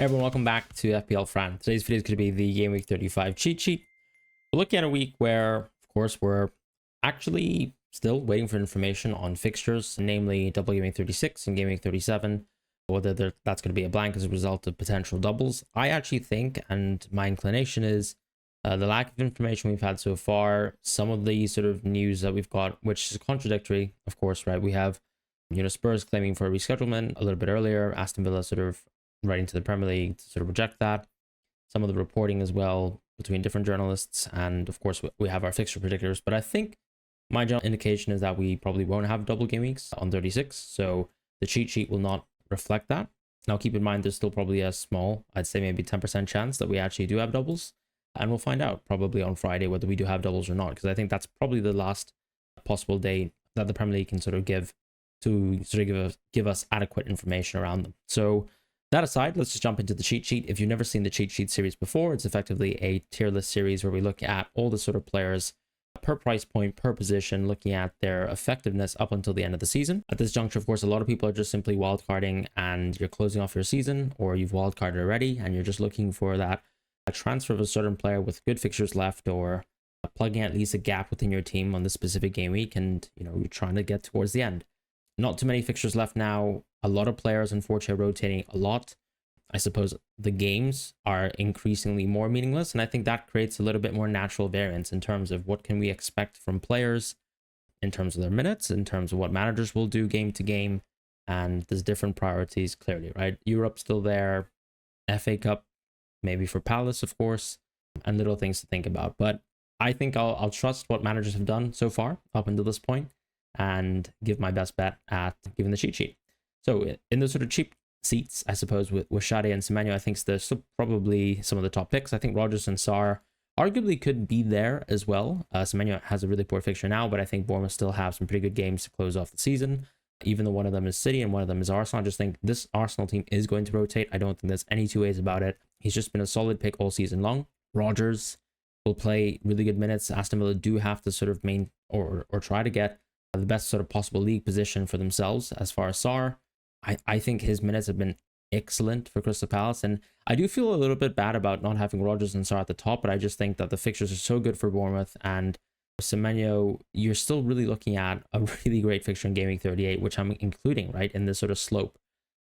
Everyone, welcome back to FPL Fran. Today's video is going to be the Game Week 35 cheat sheet. We're looking at a week where, of course, we're actually still waiting for information on fixtures, namely double Game Week 36 and Game Week 37, whether that's going to be a blank as a result of potential doubles. I actually think, and my inclination is, the lack of information we've had so far, some of the sort of news that we've got, which is contradictory, of course, right? We have, Spurs claiming for a reschedulement a little bit earlier, Aston Villa sort of writing to the Premier League to sort of reject that. Some of the reporting as well between different journalists, and of course we have our fixture predictors. But I think my general indication is that we probably won't have double game weeks on 36, so the cheat sheet will not reflect that. Now keep in mind there's still probably a small, I'd say maybe 10% chance that we actually do have doubles, and we'll find out probably on Friday whether we do have doubles or not, because I think that's probably the last possible day that the Premier League can sort of give to sort of give us adequate information around them. So that aside, let's just jump into the cheat sheet. If you've never seen the cheat sheet series before, it's effectively a tier list series where we look at all the sort of players per price point, per position, looking at their effectiveness up until the end of the season. At this juncture, of course, a lot of people are just simply wildcarding and you're closing off your season, or you've wildcarded already and you're just looking for that a transfer of a certain player with good fixtures left, or plugging at least a gap within your team on the specific game week, and you're trying to get towards the end. Not too many fixtures left now. A lot of players, unfortunately, are rotating a lot. I suppose the games are increasingly more meaningless, and I think that creates a little bit more natural variance in terms of what can we expect from players, in terms of their minutes, in terms of what managers will do game to game, and there's different priorities clearly, right? Europe's still there, FA Cup, maybe for Palace, of course, and little things to think about. But I think I'll trust what managers have done so far up until this point and give my best bet at giving the cheat sheet. So in the sort of cheap seats, I suppose, with Shade and Semenyo, I think they're still probably some of the top picks. I think Rodgers and Sarr arguably could be there as well. Semenyo has a really poor fixture now, but I think Bournemouth still have some pretty good games to close off the season, even though one of them is City and one of them is Arsenal. I just think this Arsenal team is going to rotate. I don't think there's any two ways about it. He's just been a solid pick all season long. Rodgers will play really good minutes. Aston Villa do have to sort of try to get the best sort of possible league position for themselves. As far as Sarr, I think his minutes have been excellent for Crystal Palace, and I do feel a little bit bad about not having Rodgers and Sarr at the top, but I just think that the fixtures are so good for Bournemouth, and Semenyo, you're still really looking at a really great fixture in Game Week 38, which I'm including, right, in this sort of slope.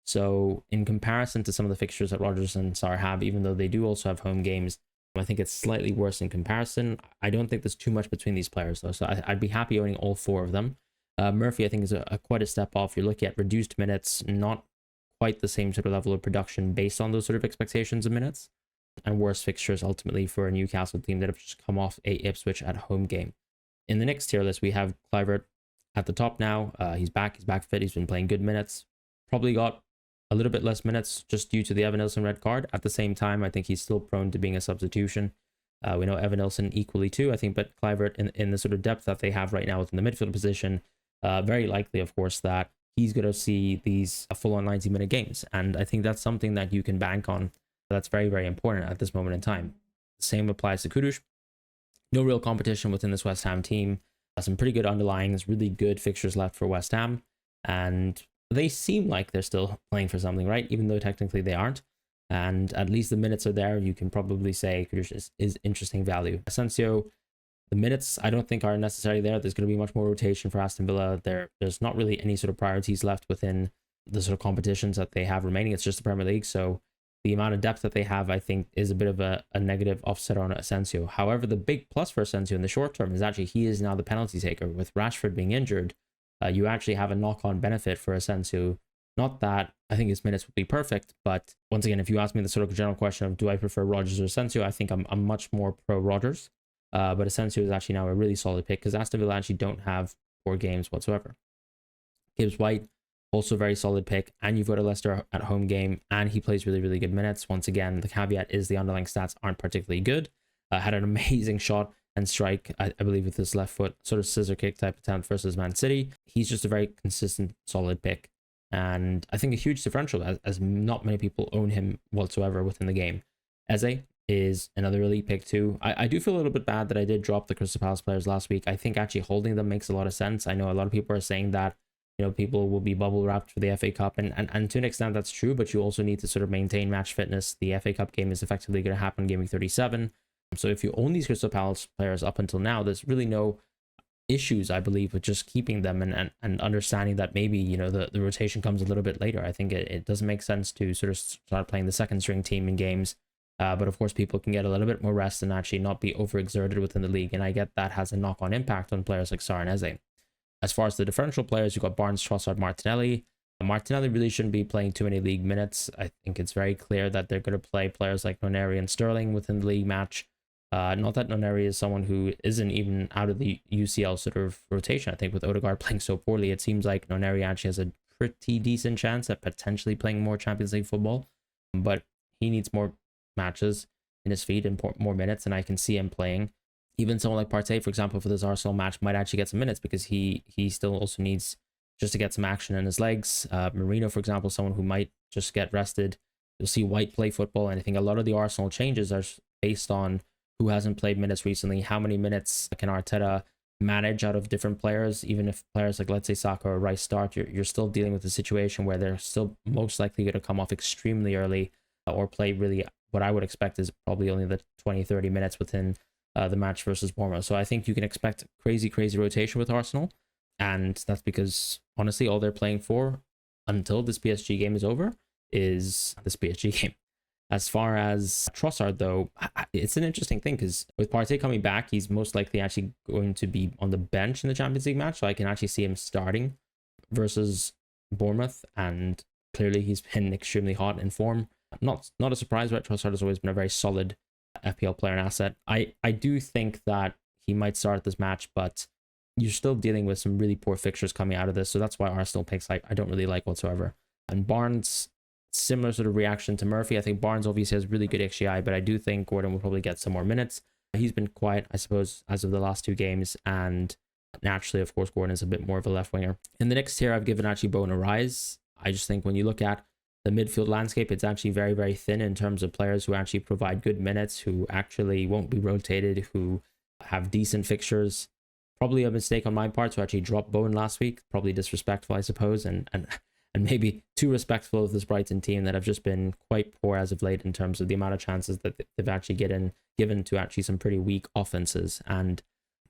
So in comparison to some of the fixtures that Rodgers and Sarr have, even though they do also have home games, I think it's slightly worse in comparison. I don't think there's too much between these players, though, so I'd be happy owning all four of them. Murphy, I think, is quite a step off. You're looking at reduced minutes, not quite the same sort of level of production based on those sort of expectations of minutes, and worse fixtures ultimately for a Newcastle team that have just come off a Ipswich at home game. In the next tier list, we have Kluivert at the top now. He's back fit. He's been playing good minutes. Probably got a little bit less minutes just due to the Evanilson red card. At the same time, I think he's still prone to being a substitution. We know Evanilson equally too, I think, but Kluivert in the sort of depth that they have right now within the midfield position, very likely, of course, that he's going to see these full-on 90-minute games. And I think that's something that you can bank on. That's very, very important at this moment in time. Same applies to Kudus. No real competition within this West Ham team. Some pretty good underlyings, really good fixtures left for West Ham. And they seem like they're still playing for something, right? Even though technically they aren't. And at least the minutes are there. You can probably say Kudus is interesting value. Asensio, the minutes I don't think are necessarily there. There's going to be much more rotation for Aston Villa. There's not really any sort of priorities left within the sort of competitions that they have remaining. It's just the Premier League. So the amount of depth that they have, I think, is a bit of a negative offset on Asensio. However, the big plus for Asensio in the short term is actually he is now the penalty taker. With Rashford being injured, you actually have a knock-on benefit for Asensio. Not that I think his minutes would be perfect, but once again, if you ask me the sort of general question of do I prefer Rodgers or Asensio, I think I'm much more pro Rodgers. But Asensio is actually now a really solid pick because Aston Villa actually don't have poor games whatsoever. Gibbs White, also very solid pick, and you've got a Leicester at home game, and he plays really, really good minutes. Once again, the caveat is the underlying stats aren't particularly good. Had an amazing shot and strike, I believe, with his left foot, sort of scissor kick type attempt versus Man City. He's just a very consistent, solid pick, and I think a huge differential as not many people own him whatsoever within the game. Eze is another elite pick too. I do feel a little bit bad that I did drop the Crystal Palace players last week. I think actually holding them makes a lot of sense. I know a lot of people are saying that people will be bubble wrapped for the FA Cup, and to an extent that's true, but you also need to sort of maintain match fitness. The FA Cup game is effectively going to happen game week 37. So if you own these Crystal Palace players up until now, there's really no issues, I believe, with just keeping them and understanding that maybe, the rotation comes a little bit later. I think it doesn't make sense to sort of start playing the second string team in games. But of course, people can get a little bit more rest and actually not be overexerted within the league. And I get that has a knock-on impact on players like Sarr and Eze. As far as the differential players, you've got Barnes, Trossard, Martinelli. Martinelli really shouldn't be playing too many league minutes. I think it's very clear that they're going to play players like Noneri and Sterling within the league match. Not that Noneri is someone who isn't even out of the UCL sort of rotation. I think with Odegaard playing so poorly, it seems like Noneri actually has a pretty decent chance at potentially playing more Champions League football. But he needs more matches in his feet and more minutes, and I can see him playing. Even someone like Partey, for example, for this Arsenal match might actually get some minutes because he still also needs just to get some action in his legs. Marino, for example, someone who might just get rested. You'll see White play football, and I think a lot of the Arsenal changes are based on who hasn't played minutes recently, how many minutes can Arteta manage out of different players. Even if players like, let's say, Saka or Rice start, you're still dealing with a situation where they're still most likely going to come off extremely early or play really, what I would expect is probably only the 20-30 minutes within the match versus Bournemouth. So I think you can expect crazy rotation with Arsenal, and that's because honestly all they're playing for until this PSG game is over is this PSG game. As far as Trossard, though, it's an interesting thing because with Partey coming back, he's most likely actually going to be on the bench in the Champions League match. So I can actually see him starting versus Bournemouth, and clearly he's been extremely hot in form. Not a surprise, right? Trossard has always been a very solid FPL player and asset. I do think that he might start this match, but you're still dealing with some really poor fixtures coming out of this. So that's why Arsenal picks I don't really like whatsoever. And Barnes, similar sort of reaction to Murphy. I think Barnes obviously has really good XGI, but I do think Gordon will probably get some more minutes. He's been quiet, I suppose, as of the last two games, and naturally, of course, Gordon is a bit more of a left winger. In the next tier, I've given actually Bowen a rise. I just think when you look at the midfield landscape, it's actually very thin in terms of players who actually provide good minutes, who actually won't be rotated, who have decent fixtures. Probably a mistake on my part to actually drop Bowen last week. Probably disrespectful, I suppose, and maybe too respectful of this Brighton team that have just been quite poor as of late in terms of the amount of chances that they've actually given to actually some pretty weak offenses. And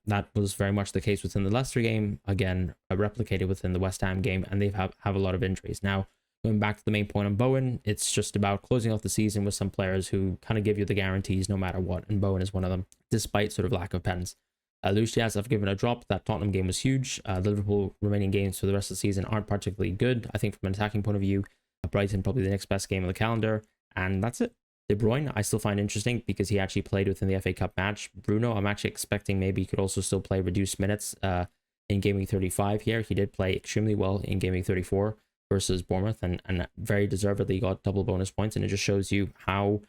that was very much the case within the Leicester game, again, replicated within the West Ham game, and they have a lot of injuries. Now, going back to the main point on Bowen, it's just about closing off the season with some players who kind of give you the guarantees no matter what, and Bowen is one of them, despite sort of lack of pens. Luis Diaz, I've given a drop. That Tottenham game was huge. The Liverpool remaining games for the rest of the season aren't particularly good. I think from an attacking point of view, Brighton probably the next best game of the calendar, and that's it. De Bruyne, I still find interesting because he actually played within the FA Cup match. Bruno, I'm actually expecting maybe he could also still play reduced minutes in game week 35 here. He did play extremely well in game week 34 versus Bournemouth, and very deservedly got double bonus points, and it just shows you how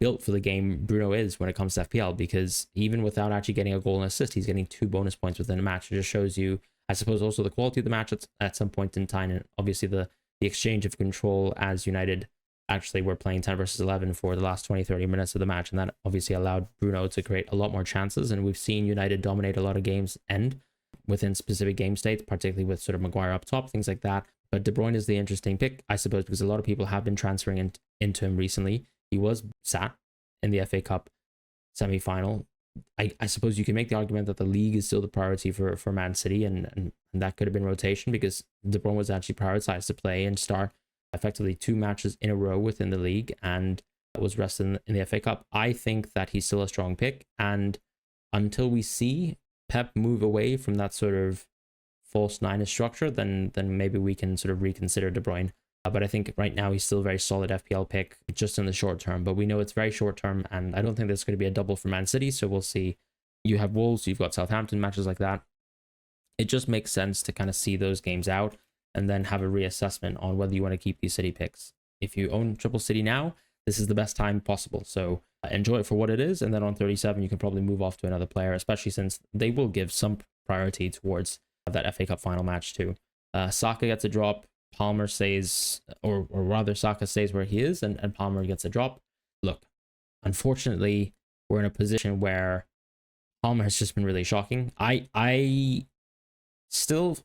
built for the game Bruno is when it comes to FPL, because even without actually getting a goal and assist, he's getting 2 bonus points within a match. It just shows you, I suppose, also the quality of the match at some point in time, and obviously the exchange of control as United actually were playing 10 versus 11 for the last 20-30 minutes of the match, and that obviously allowed Bruno to create a lot more chances. And we've seen United dominate a lot of games end within specific game states, particularly with sort of Maguire up top, things like that. But De Bruyne is the interesting pick, I suppose, because a lot of people have been transferring into him recently. He was sat in the FA Cup semi-final. I suppose you can make the argument that the league is still the priority for Man City, and that could have been rotation because De Bruyne was actually prioritized to play and start effectively 2 matches in a row within the league, and was rested in the FA Cup. I think that he's still a strong pick, and until we see Pep move away from that sort of false 9 structure, then maybe we can sort of reconsider De Bruyne. But I think right now he's still a very solid FPL pick just in the short term. But we know it's very short term, and I don't think there's going to be a double for Man City. So we'll see. You have Wolves, you've got Southampton, matches like that. It just makes sense to kind of see those games out and then have a reassessment on whether you want to keep these City picks. If you own Triple City now, this is the best time possible. So enjoy it for what it is. And then on 37, you can probably move off to another player, especially since they will give some priority towards that FA Cup final match too. Saka gets a drop. Palmer stays, or rather Saka stays where he is, and Palmer gets a drop. Look, unfortunately, we're in a position where Palmer has just been really shocking. I still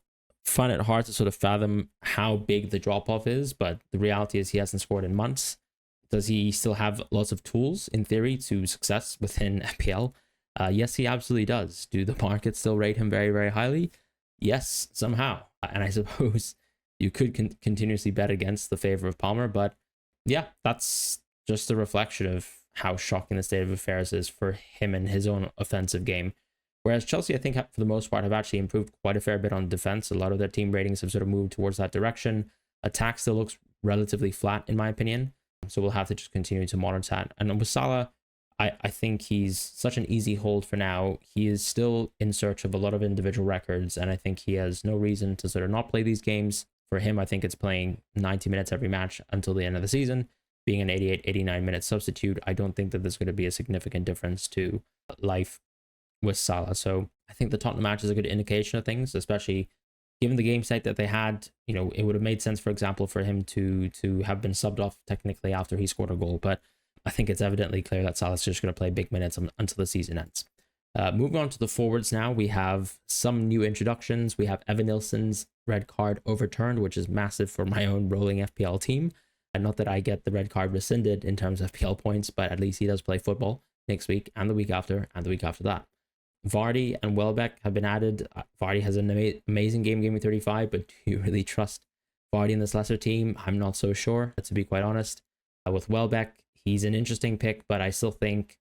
find it hard to sort of fathom how big the drop-off is, but the reality is he hasn't scored in months. Does he still have lots of tools, in theory, to success within FPL? Yes, he absolutely does. Do the markets still rate him very, very highly? Yes, somehow. And I suppose you could continuously bet against the favor of Palmer, but yeah, that's just a reflection of how shocking the state of affairs is for him and his own offensive game. Whereas Chelsea, I think, for the most part, have actually improved quite a fair bit on defense. A lot of their team ratings have sort of moved towards that direction. Attack still looks relatively flat, in my opinion. So we'll have to just continue to monitor that. And with Salah, I think he's such an easy hold for now. He is still in search of a lot of individual records, and I think he has no reason to sort of not play these games. For him, I think it's playing 90 minutes every match until the end of the season. Being an 88, 89-minute substitute, I don't think that there's going to be a significant difference to life with Salah. So I think the Tottenham match is a good indication of things, especially given the game state that they had. You know, it would have made sense, for example, for him to have been subbed off technically after he scored a goal, but I think it's evidently clear that Salah's just going to play big minutes until the season ends. Moving on to the forwards now, we have some new introductions. We have Evan Nilsson's red card overturned, which is massive for my own rolling FPL team. And not that I get the red card rescinded in terms of FPL points, but at least he does play football next week and the week after and the week after that. Vardy and Welbeck have been added. Vardy has an amazing game 35, but do you really trust Vardy in this lesser team? I'm not so sure, to be quite honest. With Welbeck, he's an interesting pick, but I still think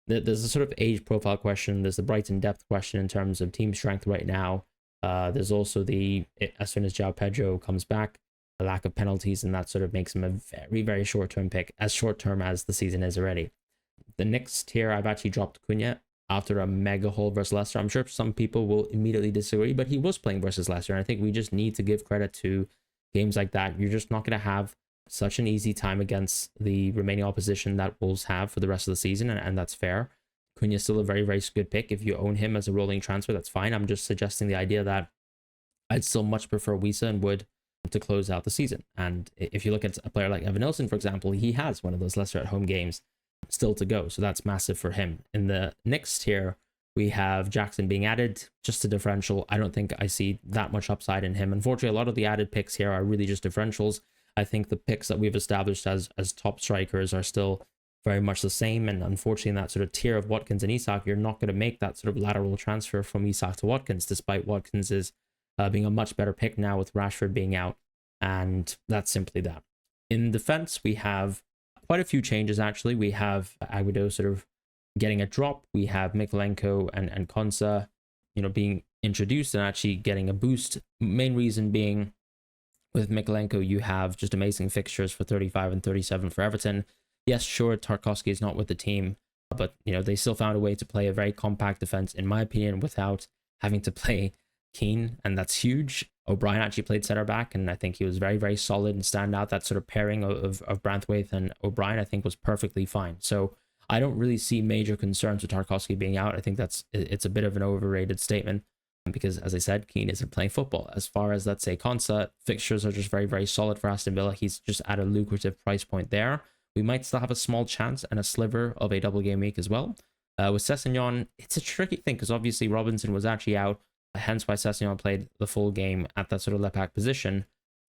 that there's a sort of age profile question. There's the Brighton depth question in terms of team strength right now. There's also as soon as João Pedro comes back, the lack of penalties, and that sort of makes him a very, very short-term pick, as short-term as the season is already. The next tier, I've actually dropped Cunha after a mega haul versus Leicester. I'm sure some people will immediately disagree, but he was playing versus Leicester, and I think we just need to give credit to games like that. You're just not going to have such an easy time against the remaining opposition that Wolves have for the rest of the season, and that's fair. Cunha's still a very, very good pick. If you own him as a rolling transfer, that's fine. I'm just suggesting the idea that I'd still much prefer Wisa and Wood to close out the season. And if you look at a player like Evan Nilsson, for example, he has one of those Leicester at home games still to go, so that's massive for him. In the next tier, we have Jackson being added, just a differential. I don't think I see that much upside in him. Unfortunately, a lot of the added picks here are really just differentials. I think the picks that we've established as top strikers are still very much the same, and unfortunately in that sort of tier of Watkins and Isak, you're not going to make that sort of lateral transfer from Isak to Watkins, despite Watkins is being a much better pick now with Rashford being out, and that's simply that. In defense, we have quite a few changes actually. We have Aguado sort of getting a drop. We have Mykolenko and Konsa, being introduced and actually getting a boost. Main reason being, with Mykolenko, you have just amazing fixtures for 35 and 37 for Everton. Yes, sure, Tarkowski is not with the team, but they still found a way to play a very compact defense, in my opinion, without having to play Keane, and that's huge. O'Brien actually played center back, and I think he was very, very solid and stand out. That sort of pairing of Branthwaite and O'Brien, I think, was perfectly fine. So I don't really see major concerns with Tarkowski being out. I think it's a bit of an overrated statement, because, as I said, Keane isn't playing football. As far as, let's say, Konsa, fixtures are just very, very solid for Aston Villa. He's just at a lucrative price point there. We might still have a small chance and a sliver of a double game week as well. With Sessegnon, it's a tricky thing, because obviously Robinson was actually out, hence why Sessegnon played the full game at that sort of left back position,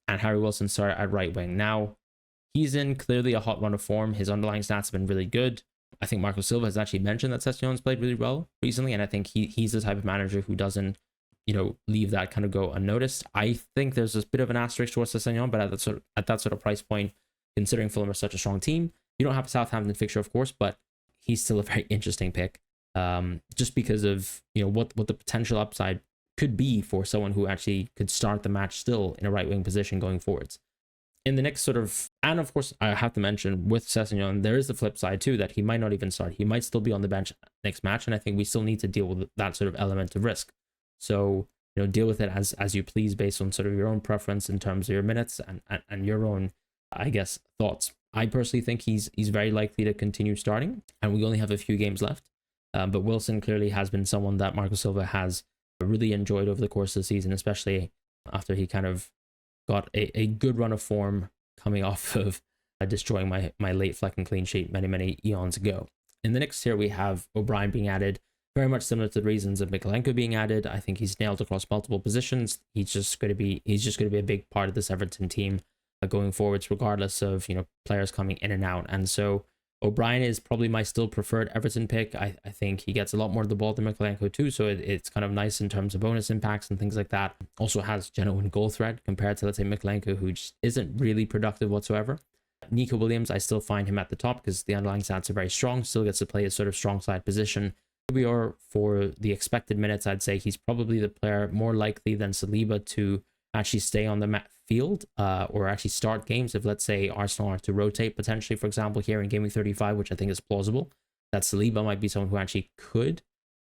and Harry Wilson started at right wing. Now, he's in clearly a hot run of form. His underlying stats have been really good. I think Marco Silva has actually mentioned that Sessegnon's played really well recently, and I think he's the type of manager who doesn't leave that kind of go unnoticed. I think there's this bit of an asterisk towards Sessegnon, but at that sort of price point, considering Fulham are such a strong team, you don't have a Southampton fixture, of course, but he's still a very interesting pick, just because of what the potential upside could be for someone who actually could start the match still in a right wing position going forwards. In the next and of course, I have to mention with Sessegnon, there is the flip side too, that he might not even start. He might still be on the bench next match, and I think we still need to deal with that sort of element of risk. So, deal with it as you please, based on sort of your own preference in terms of your minutes and your own, I guess, thoughts. I personally think he's very likely to continue starting, and we only have a few games left. But Wilson clearly has been someone that Marco Silva has really enjoyed over the course of the season, especially after he kind of got a good run of form coming off of destroying my late Flecken clean sheet many eons ago. In the next tier, we have O'Brien being added. Very much similar to the reasons of Mykolenko being added. I think he's nailed across multiple positions. He's just going to be a big part of this Everton team going forwards, regardless of, you know, players coming in and out. And so O'Brien is probably my still preferred Everton pick. I think he gets a lot more of the ball than Mykolenko too, so it's kind of nice in terms of bonus impacts and things like that. Also has genuine goal threat compared to, let's say, Mykolenko, who just isn't really productive whatsoever. Nico Williams, I still find him at the top because the underlying stats are very strong, still gets to play a sort of strong side position. We are, for the expected minutes, I'd say he's probably the player more likely than Saliba to actually stay on the field or actually start games if, let's say, Arsenal are to rotate potentially, for example, here in Game Week 35, which I think is plausible. That Saliba might be someone who actually could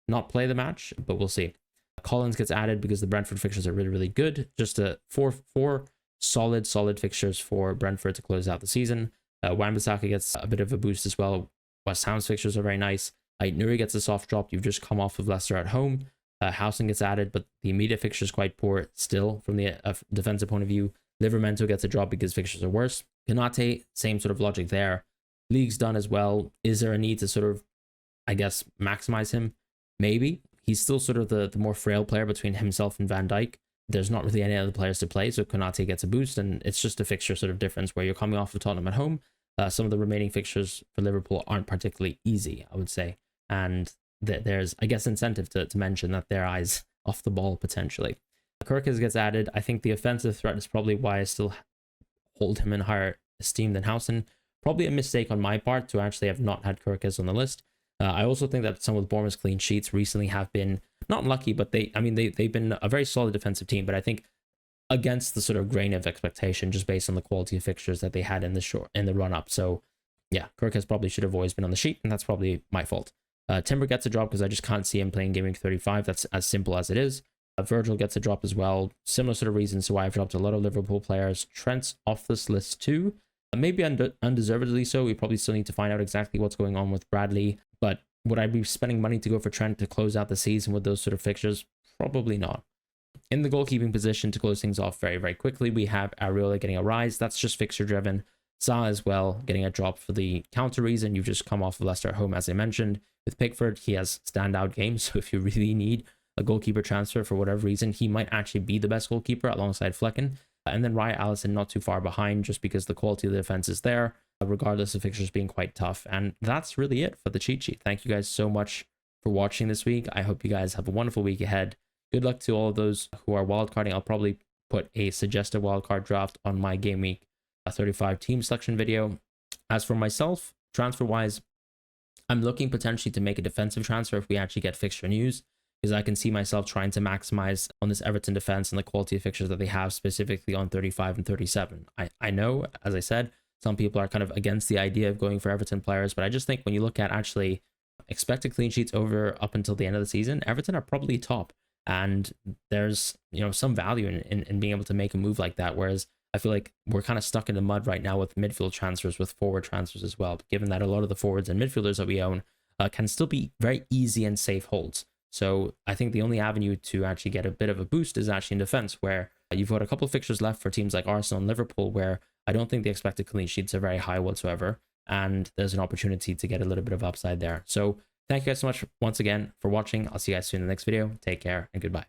not play the match, but we'll see. Collins gets added because the Brentford fixtures are really, really good. Just four solid fixtures for Brentford to close out the season. Wan-Bissaka gets a bit of a boost as well. West Ham's fixtures are very nice. Nuri gets a soft drop. You've just come off of Leicester at home. Howson gets added, but the immediate fixture is quite poor still from the defensive point of view. Livramento gets a drop because fixtures are worse. Konate, same sort of logic there. League's done as well. Is there a need to sort of, I guess, maximize him? Maybe. He's still sort of the more frail player between himself and Van Dijk. There's not really any other players to play, so Konate gets a boost, and it's just a fixture sort of difference where you're coming off of Tottenham at home. Some of the remaining fixtures for Liverpool aren't particularly easy, I would say. And there's, I guess, incentive to mention that their eyes off the ball potentially. Kirkes gets added. I think the offensive threat is probably why I still hold him in higher esteem than Howson. Probably a mistake on my part to actually have not had Kirkes on the list. I also think that some of Bournemouth's clean sheets recently have been not lucky, but they've been a very solid defensive team. But I think against the sort of grain of expectation, just based on the quality of fixtures that they had in the run up. So yeah, Kirkes probably should have always been on the sheet, and that's probably my fault. Timber gets a drop because I just can't see him playing Game Week 35. That's as simple as it is. Virgil gets a drop as well. Similar sort of reasons to why I've dropped a lot of Liverpool players. Trent's off this list too. Maybe undeservedly so. We probably still need to find out exactly what's going on with Bradley. But would I be spending money to go for Trent to close out the season with those sort of fixtures? Probably not. In the goalkeeping position, to close things off very, very quickly, we have Areola getting a rise. That's just fixture driven. Sa as well getting a drop for the counter reason. You've just come off of Leicester at home, as I mentioned. With Pickford, he has standout games. So if you really need a goalkeeper transfer for whatever reason, he might actually be the best goalkeeper alongside Flecken. And then Raya Allison not too far behind, just because the quality of the defense is there, regardless of fixtures being quite tough. And that's really it for the cheat sheet. Thank you guys so much for watching this week. I hope you guys have a wonderful week ahead. Good luck to all of those who are wildcarding. I'll probably put a suggested wildcard draft on my Game Week 35 team selection video. As for myself, transfer wise, I'm looking potentially to make a defensive transfer if we actually get fixture news, because I can see myself trying to maximize on this Everton defense and the quality of fixtures that they have, specifically on 35 and 37. I know, as I said, some people are kind of against the idea of going for Everton players, but I just think when you look at actually expected clean sheets over up until the end of the season, Everton are probably top, and there's, you know, some value in being able to make a move like that, whereas I feel like we're kind of stuck in the mud right now with midfield transfers, with forward transfers as well, given that a lot of the forwards and midfielders that we own can still be very easy and safe holds. So I think the only avenue to actually get a bit of a boost is actually in defense, where you've got a couple of fixtures left for teams like Arsenal and Liverpool, where I don't think the expected clean sheets are very high whatsoever, and there's an opportunity to get a little bit of upside there. So thank you guys so much once again for watching. I'll see you guys soon in the next video. Take care and goodbye.